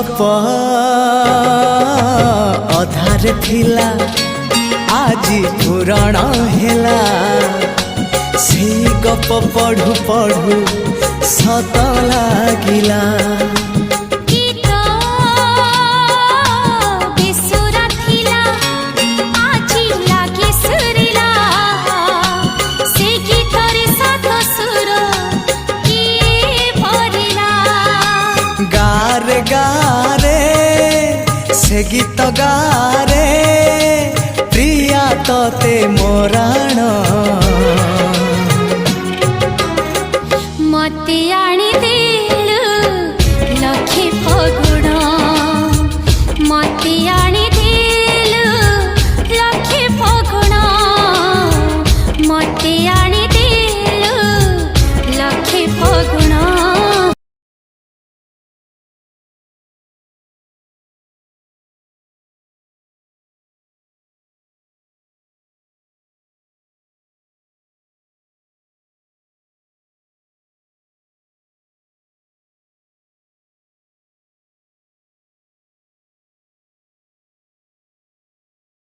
गप अधार थिला आजी पुराण हेला से गप पढ़ु पढ़ु सत लागिला गारे गारे से गीत गारे प्रिया तोते मोराण